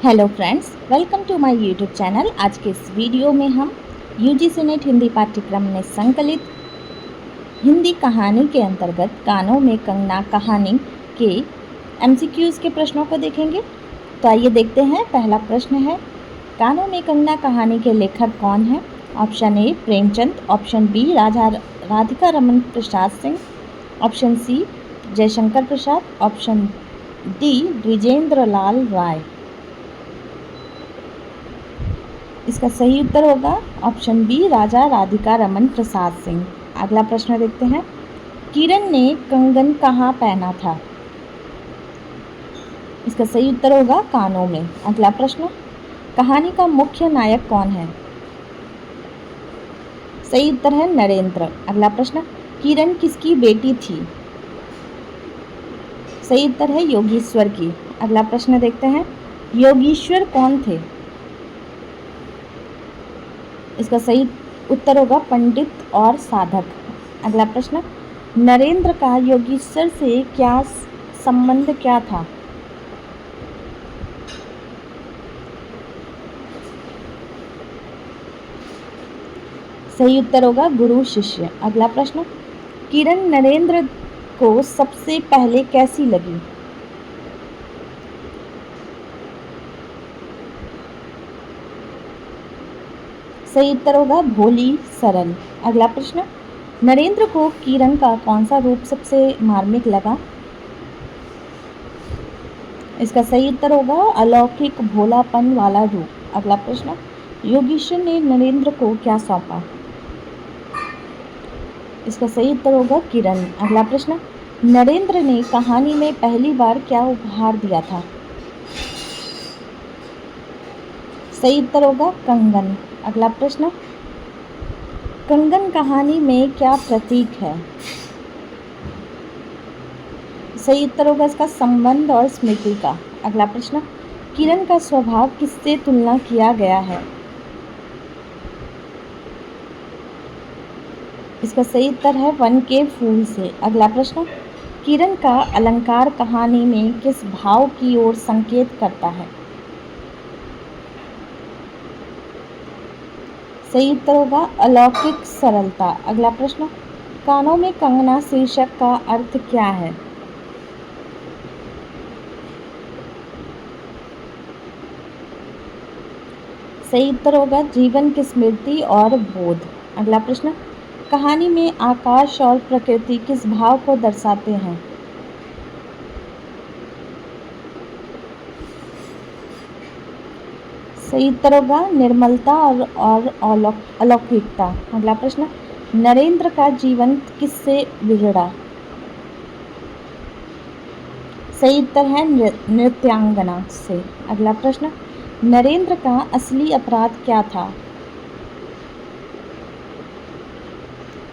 Hello friends, welcome to my YouTube channel. आज के इस वीडियो में हम यूजीसी नेट हिंदी पाठ्यक्रम में संकलित हिंदी कहानी के अंतर्गत कानों में कंगना कहानी के एमसीक्यूज़ के प्रश्नों को देखेंगे। तो आइए देखते हैं। पहला प्रश्न है, कानों में कंगना कहानी के लेखक कौन है? Option A Premchand, option B Radhika Raman Prasad Singh, option C Jaishankar Prasad, option D Dwijendra Lal Rai. इसका सही उत्तर होगा ऑप्शन बी राजा राधिका रमन प्रसाद सिंह। अगला प्रश्न देखते हैं, किरण ने कंगन कहाँ पहना था? इसका सही उत्तर होगा कानों में। अगला प्रश्न, कहानी का मुख्य नायक कौन है? सही उत्तर है नरेंद्र। अगला प्रश्न, किरण किसकी बेटी थी? सही उत्तर है योगीश्वर की। अगला प्रश्न देखते हैं, योगीश्वर कौन थे? इसका सही उत्तर होगा पंडित और साधक। अगला प्रश्न, नरेंद्र का योगीश्वर से क्या संबंध क्या था? सही उत्तर होगा गुरु शिष्य। अगला प्रश्न, किरण नरेंद्र को सबसे पहले कैसी लगी? सही उत्तर होगा भोली सरल। अगला प्रश्न, नरेंद्र को किरण का कौन सा रूप सबसे मार्मिक लगा? इसका सही उत्तर होगा अलौकिक भोलापन वाला रूप। अगला प्रश्न, योगीश्वर ने नरेंद्र को क्या सौंपा? इसका सही उत्तर होगा किरण। अगला प्रश्न, नरेंद्र ने कहानी में पहली बार क्या उपहार दिया था? सही उत्तर होगा कंगन। अगला प्रश्न, कंगन कहानी में क्या प्रतीक है? सही उत्तर होगा इसका संबंध और स्मृति का। अगला प्रश्न, किरण का स्वभाव किससे तुलना किया गया है? इसका सही उत्तर है वन के फूल से। अगला प्रश्न, किरण का अलंकार कहानी में किस भाव की ओर संकेत करता है? सही उत्तर होगा अलौकिक सरलता। अगला प्रश्न, कानों में कंगना शीर्षक का अर्थ क्या है? सही उत्तर होगा जीवन की स्मृति और बोध। अगला प्रश्न, कहानी में आकाश और प्रकृति किस भाव को दर्शाते हैं? सही उत्तर होगा निर्मलता और अलौकिकता। अगला प्रश्न, नरेंद्र का जीवन किससे बिगड़ा? सही उत्तर है नृत्यांगना से। अगला प्रश्न, नरेंद्र का असली अपराध क्या था?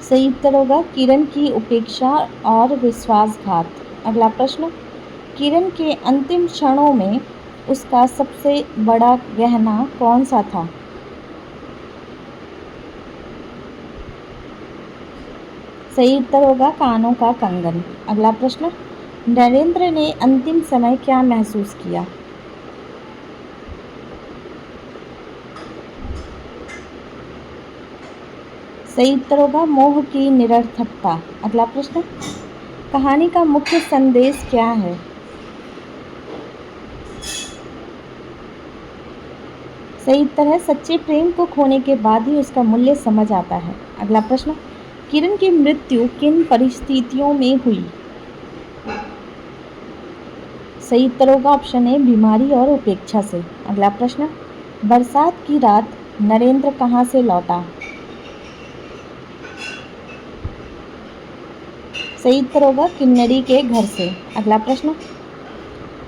सही उत्तर होगा किरण की उपेक्षा और विश्वासघात। अगला प्रश्न, किरण के अंतिम क्षणों में उसका सबसे बड़ा गहना कौन सा था? सही उत्तर होगा कानों का कंगन। अगला प्रश्न, नरेंद्र ने अंतिम समय क्या महसूस किया? सही उत्तर होगा मोह की निरर्थकता। अगला प्रश्न, कहानी का मुख्य संदेश क्या है? सही उत्तर है सच्चे प्रेम को खोने के बाद ही उसका मूल्य समझ आता है। अगला प्रश्न, किरण की मृत्यु किन परिस्थितियों में हुई? सही उत्तर होगा ऑप्शन ए बीमारी और उपेक्षा से। अगला प्रश्न, बरसात की रात नरेंद्र कहाँ से लौटा? सही उत्तर होगा किन्नरी के घर से। अगला प्रश्न,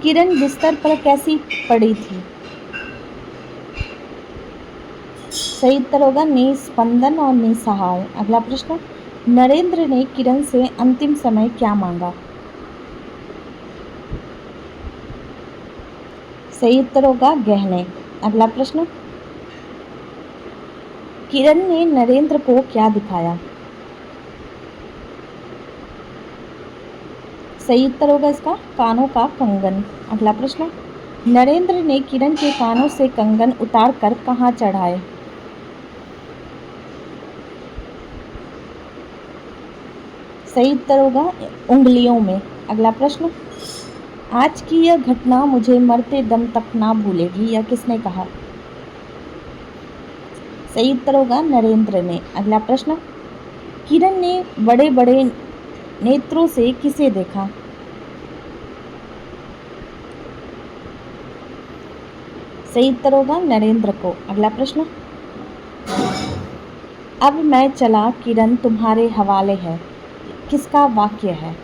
किरण बिस्तर पर कैसी पड़ी थी? सही उत्तर होगा निस्पंदन और निसहाय। अगला प्रश्न, नरेंद्र ने किरण से अंतिम समय क्या मांगा? सही उत्तर होगा गहने। अगला प्रश्न, किरण ने नरेंद्र को क्या दिखाया? सही उत्तर होगा इसका कानों का कंगन। अगला प्रश्न, नरेंद्र ने किरण के कानों से कंगन उतार कर कहाँ चढ़ाए? सही उत्तर होगा उंगलियों में। अगला प्रश्न, आज की यह घटना मुझे मरते दम तक ना भूलेगी, यह किसने कहा? सही उत्तर होगा नरेंद्र ने। अगला प्रश्न, किरण ने बड़े बड़े नेत्रों से किसे देखा? सही उत्तर होगा नरेंद्र को। अगला प्रश्न, अब मैं चला किरण तुम्हारे हवाले है, किसका वाक्य है?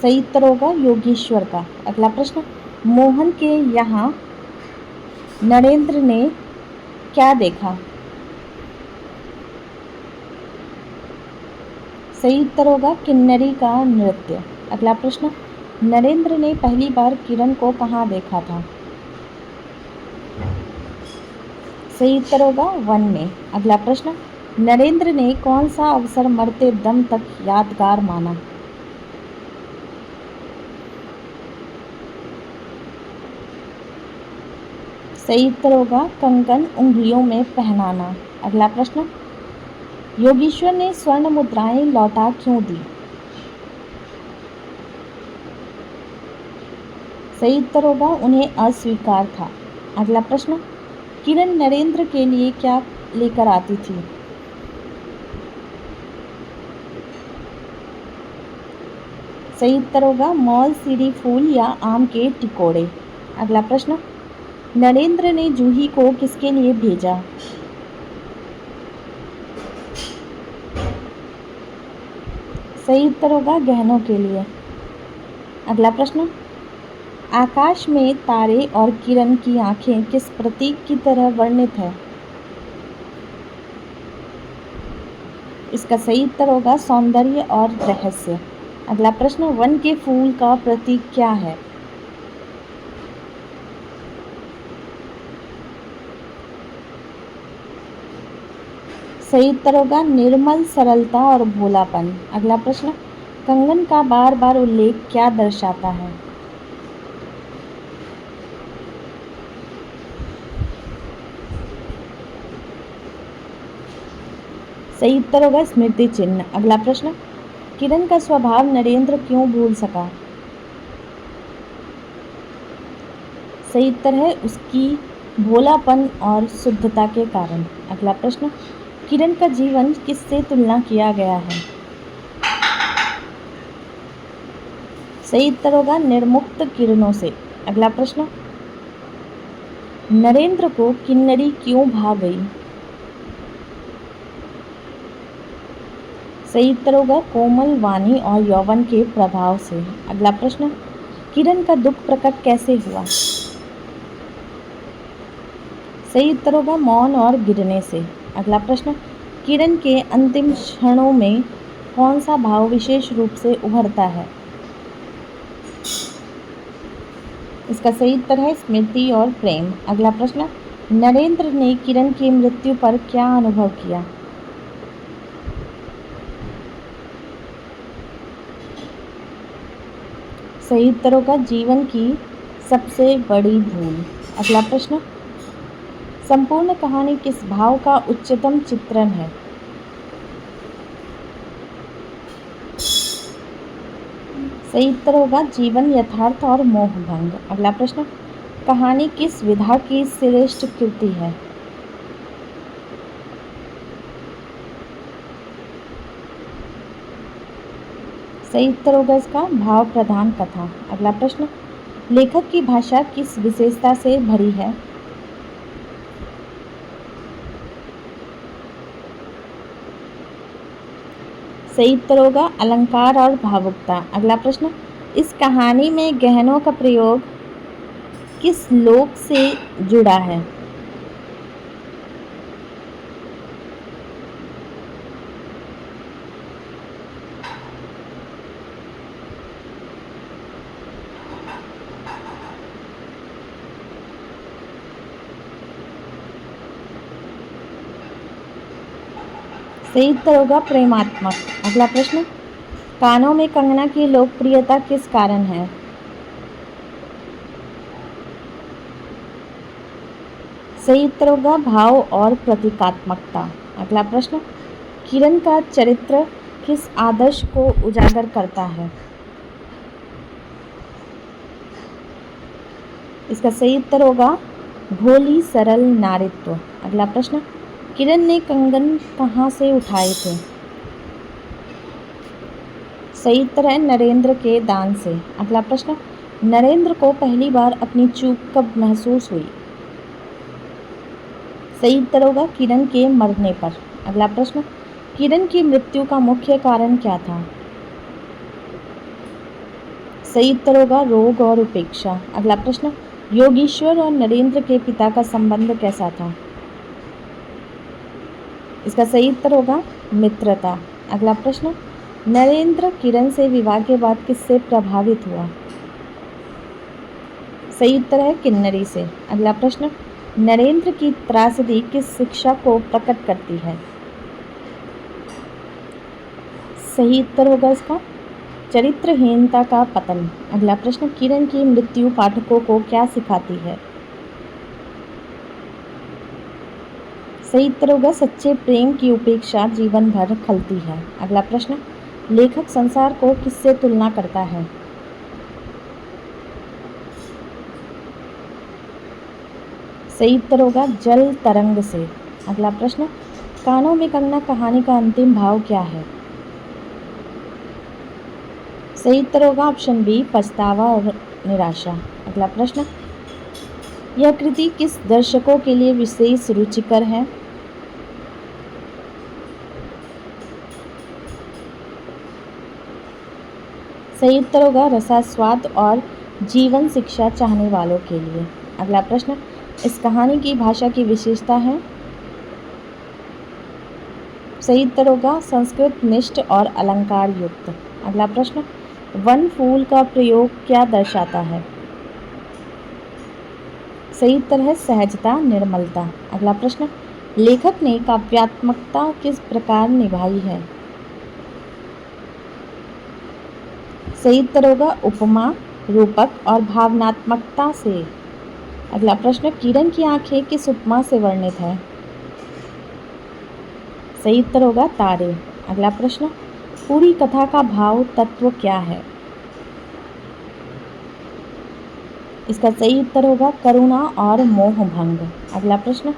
सही उत्तर होगा योगेश्वर का। अगला प्रश्न, मोहन के यहाँ नरेंद्र ने क्या देखा? सही उत्तर होगा किन्नरी का नृत्य। अगला प्रश्न, नरेंद्र ने पहली बार किरण को कहाँ देखा था? सही उत्तर होगा वन में। अगला प्रश्न, नरेंद्र ने कौन सा अवसर मरते दम तक यादगार माना? सही उत्तर होगा कंगन उंगलियों में पहनाना। अगला प्रश्न, योगेश्वर ने स्वर्ण मुद्राएं लौटा क्यों दी? सही उत्तर होगा उन्हें अस्वीकार था। अगला प्रश्न, किरण नरेंद्र के लिए क्या लेकर आती थी? सही उत्तर होगा मौल सीरी फूल या आम के टिकोड़े। अगला प्रश्न, नरेंद्र ने जूही को किसके लिए भेजा? सही उत्तर होगा गहनों के लिए। अगला प्रश्न, आकाश में तारे और किरण की आंखें किस प्रतीक की तरह वर्णित है? इसका सही उत्तर होगा सौंदर्य और रहस्य। अगला प्रश्न, वन के फूल का प्रतीक क्या है? सही उत्तर होगा निर्मल सरलता और भोलापन। अगला प्रश्न, कंगन का बार बार उल्लेख क्या दर्शाता है? सही उत्तर होगा स्मृति चिन्ह। अगला प्रश्न, किरण का स्वभाव नरेंद्र क्यों भूल सका? सही उत्तर है उसकी भोलापन और शुद्धता के कारण। अगला प्रश्न, किरण का जीवन किससे तुलना किया गया है? सही उत्तर होगा निर्मुक्त किरणों से। अगला प्रश्न, नरेंद्र को किन्नरी क्यों भा गई? सही उत्तर होगा कोमल वाणी और यौवन के प्रभाव से। अगला प्रश्न, किरण का दुख प्रकट कैसे हुआ? सही उत्तर होगा मौन और गिरने से। अगला प्रश्न, किरण के अंतिम क्षणों में कौन सा भाव विशेष रूप से उभरता है? इसका सही उत्तर है स्मृति और प्रेम। अगला प्रश्न, नरेंद्र ने किरण की मृत्यु पर क्या अनुभव किया? सही उत्तर होगा जीवन की सबसे बड़ी भूल। अगला प्रश्न, संपूर्ण कहानी किस भाव का उच्चतम चित्रण है? सही उत्तर होगा जीवन यथार्थ और मोहभंग। अगला प्रश्न, कहानी किस विधा की श्रेष्ठ कृति है? सही उत्तर होगा इसका भाव प्रधान कथा। अगला प्रश्न, लेखक की भाषा किस विशेषता से भरी है? सही उत्तर होगा अलंकार और भावुकता। अगला प्रश्न, इस कहानी में गहनों का प्रयोग किस लोक से जुड़ा है? सही उत्तर होगा प्रेमात्मक। अगला प्रश्न, कानों में कंगना की लोकप्रियता किस कारण है? सही उत्तर होगा भाव और प्रतीकात्मकता। अगला प्रश्न, किरण का चरित्र किस आदर्श को उजागर करता है? इसका सही उत्तर होगा भोली सरल नारित्व। अगला प्रश्न, किरण ने कंगन कहाँ से उठाए थे? सही उत्तर है नरेंद्र के दान से। अगला प्रश्न, नरेंद्र को पहली बार अपनी चूक कब महसूस हुई? सही उत्तर होगा किरण के मरने पर। अगला प्रश्न, किरण की मृत्यु का मुख्य कारण क्या था? सही उत्तर होगा रोग और उपेक्षा। अगला प्रश्न, योगीश्वर और नरेंद्र के पिता का संबंध कैसा था? इसका सही उत्तर होगा मित्रता। अगला प्रश्न, नरेंद्र किरण से विवाह के बाद किससे प्रभावित हुआ? सही उत्तर है किन्नरी से। अगला प्रश्न, नरेंद्र की त्रासदी किस शिक्षा को प्रकट करती है? सही उत्तर होगा इसका चरित्रहीनता का पतन। अगला प्रश्न, किरण की मृत्यु पाठकों को क्या सिखाती है? सही उत्तर होगा सच्चे प्रेम की उपेक्षा जीवन भर खलती है। अगला प्रश्न, लेखक संसार को किससे तुलना करता है? सही उत्तर होगा जल तरंग से। अगला प्रश्न, कानों में कंगना कहानी का अंतिम भाव क्या है? सही उत्तर होगा ऑप्शन बी पछतावा और निराशा। अगला प्रश्न, यह कृति किस दर्शकों के लिए विशेष रुचिकर है? सही उत्तर होगा रसास्वाद और जीवन शिक्षा चाहने वालों के लिए। अगला प्रश्न, इस कहानी की भाषा की विशेषता है? सही उत्तर होगा संस्कृत निष्ठ और अलंकार युक्त। अगला प्रश्न, वन फूल का प्रयोग क्या दर्शाता है? सही उत्तर है सहजता निर्मलता। अगला प्रश्न, लेखक ने काव्यात्मकता किस प्रकार निभाई है? सही उत्तर होगा उपमा रूपक और भावनात्मकता से। अगला प्रश्न, किरण की आंखें किस उपमा से वर्णित है? सही उत्तर होगा तारे। अगला प्रश्न, पूरी कथा का भाव तत्व क्या है? इसका सही उत्तर होगा करुणा और मोह भंग। अगला प्रश्न,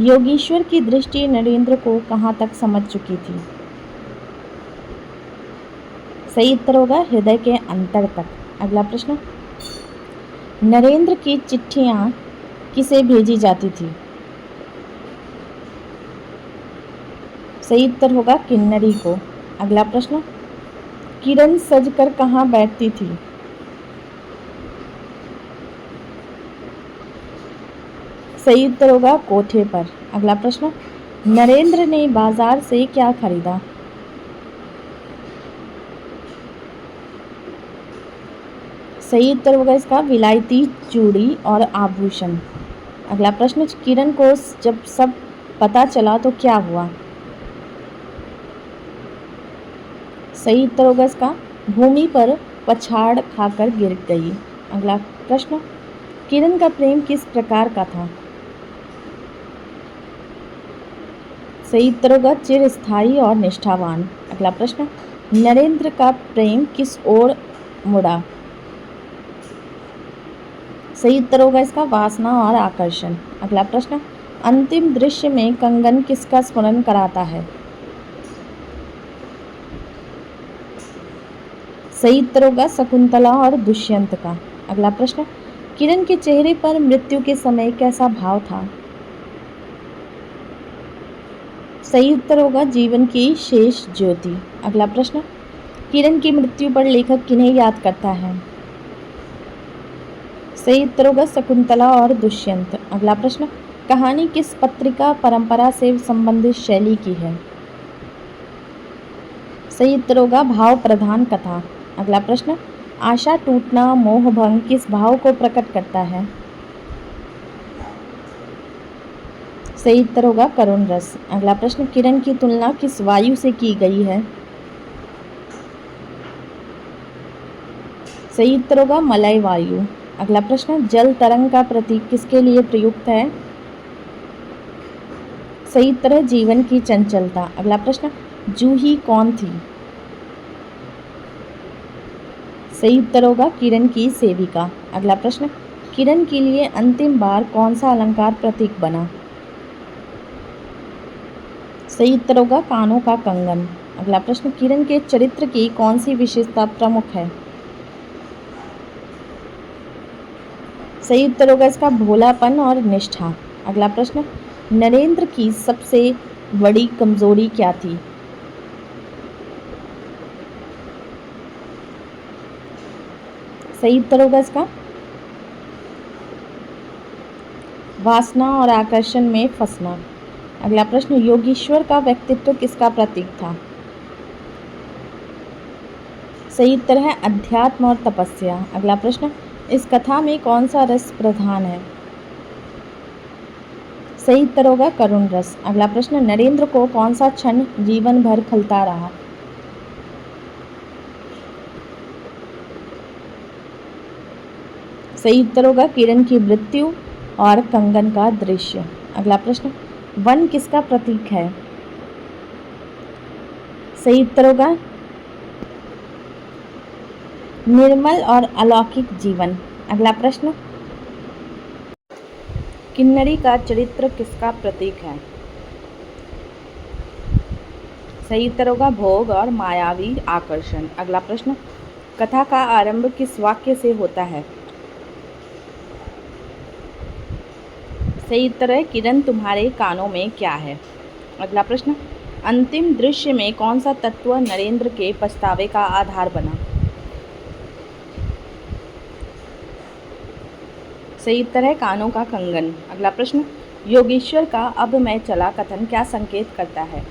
योगीश्वर की दृष्टि नरेंद्र को कहाँ तक समझ चुकी थी? सही उत्तर होगा हृदय के अंतर तक। अगला प्रश्न, नरेंद्र की चिट्ठियाँ किसे भेजी जाती थी? सही उत्तर होगा किन्नरी को। अगला प्रश्न, किरण सजकर कहाँ बैठती थी? सही उत्तर होगा कोठे पर। अगला प्रश्न, नरेंद्र ने बाजार से क्या खरीदा? सही उत्तर होगा इसका विलायती चूड़ी और आभूषण। अगला प्रश्न, किरण को जब सब पता चला तो क्या हुआ? सही उत्तर होगा इसका भूमि पर पछाड़ खाकर गिर गई। अगला प्रश्न, किरण का प्रेम किस प्रकार का था? सही उत्तर होगा चिरस्थायी और निष्ठावान। अगला प्रश्न, नरेंद्र का प्रेम किस ओर मुड़ा? सही उत्तर होगा इसका वासना और आकर्षण। अगला प्रश्न, अंतिम दृश्य में कंगन किसका स्मरण कराता है? सही उत्तर होगा शकुंतला और दुष्यंत का। अगला प्रश्न, किरण के चेहरे पर मृत्यु के समय कैसा भाव था? सही उत्तर होगा जीवन की शेष ज्योति। अगला प्रश्न, किरण की मृत्यु पर लेखक किन्हें याद करता है? सही उत्तर होगा शकुंतला और दुष्यंत। अगला प्रश्न, कहानी किस पत्रिका परंपरा से संबंधित शैली की है? सही उत्तर होगा भाव प्रधान कथा। अगला प्रश्न, आशा टूटना मोह भंग किस भाव को प्रकट करता है? सही उत्तर होगा करुण रस। अगला प्रश्न, किरण की तुलना किस वायु से की गई है? सही उत्तर होगा मलय वायु। अगला प्रश्न, जल तरंग का प्रतीक किसके लिए प्रयुक्त है? सही उत्तर है जीवन की चंचलता। अगला प्रश्न, जूही कौन थी? सही उत्तर होगा किरण की सेविका। अगला प्रश्न, किरण के लिए अंतिम बार कौन सा अलंकार प्रतीक बना? सही उत्तर होगा कानों का कंगन। अगला प्रश्न, किरण के चरित्र की कौन सी विशेषता प्रमुख है? सही उत्तर होगा इसका भोलापन और निष्ठा। अगला प्रश्न, नरेंद्र की सबसे बड़ी कमजोरी क्या थी? सही उत्तर होगा इसका वासना और आकर्षण में फंसना। अगला प्रश्न, योगीश्वर का व्यक्तित्व किसका प्रतीक था? सही उत्तर है अध्यात्म और तपस्या। अगला प्रश्न, इस कथा में कौन सा रस प्रधान है? सही उत्तर होगा करुण रस। अगला प्रश्न, नरेंद्र को कौन सा क्षण जीवन भर खलता रहा? सही उत्तर होगा किरण की मृत्यु और कंगन का दृश्य। अगला प्रश्न, वन किसका प्रतीक है? सही उत्तर होगा निर्मल और अलौकिक जीवन। अगला प्रश्न, किन्नरी का चरित्र किसका प्रतीक है? सही उत्तर होगा भोग और मायावी आकर्षण। अगला प्रश्न, कथा का आरंभ किस वाक्य से होता है? सही उत्तर है किरण तुम्हारे कानों में क्या है। अगला प्रश्न, अंतिम दृश्य में कौन सा तत्व नरेंद्र के पछतावे का आधार बना? सही उत्तर है कानों का कंगन। अगला प्रश्न, योगेश्वर का अब मैं चला कथन क्या संकेत करता है?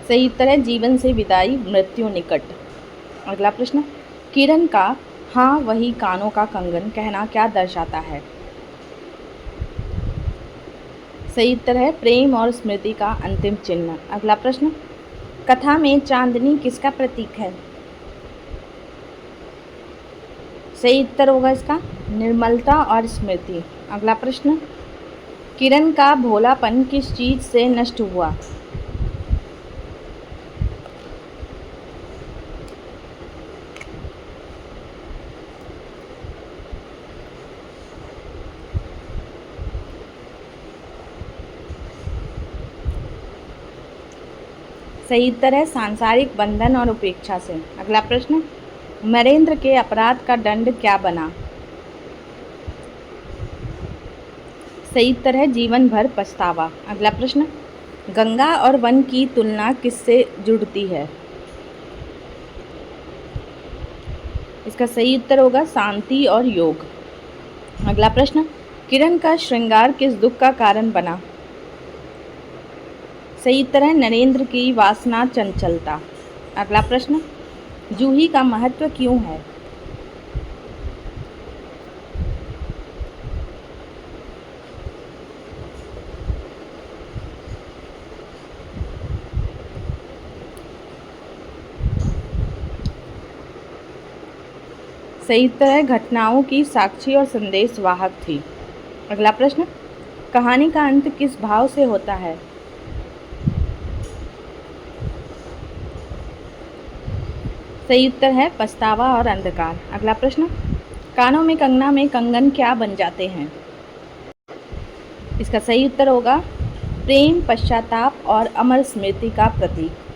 सही उत्तर है जीवन से विदाई, मृत्यु निकट। अगला प्रश्न, किरण का हाँ वही कानों का कंगन कहना क्या दर्शाता है? सही उत्तर है प्रेम और स्मृति का अंतिम चिन्ह। अगला प्रश्न, कथा में चांदनी किसका प्रतीक है? सही उत्तर होगा इसका निर्मलता और स्मृति। अगला प्रश्न, किरण का भोलापन किस चीज से नष्ट हुआ? सही उत्तर है सांसारिक बंधन और उपेक्षा से। अगला प्रश्न, नरेंद्र के अपराध का दंड क्या बना? सही उत्तर है जीवन भर पछतावा। अगला प्रश्न, गंगा और वन की तुलना किससे जुड़ती है? इसका सही उत्तर होगा शांति और योग। अगला प्रश्न, किरण का श्रृंगार किस दुख का कारण बना? सही उत्तर है नरेंद्र की वासना चंचलता। अगला प्रश्न, जूही का महत्व क्यों है? सही उत्तर है घटनाओं की साक्षी और संदेश वाहक थी। अगला प्रश्न, कहानी का अंत किस भाव से होता है? सही उत्तर है पछतावा और अंधकार। अगला प्रश्न, कानों में कंगना में कंगन क्या बन जाते हैं? इसका सही उत्तर होगा प्रेम, पश्चाताप और अमर स्मृति का प्रतीक।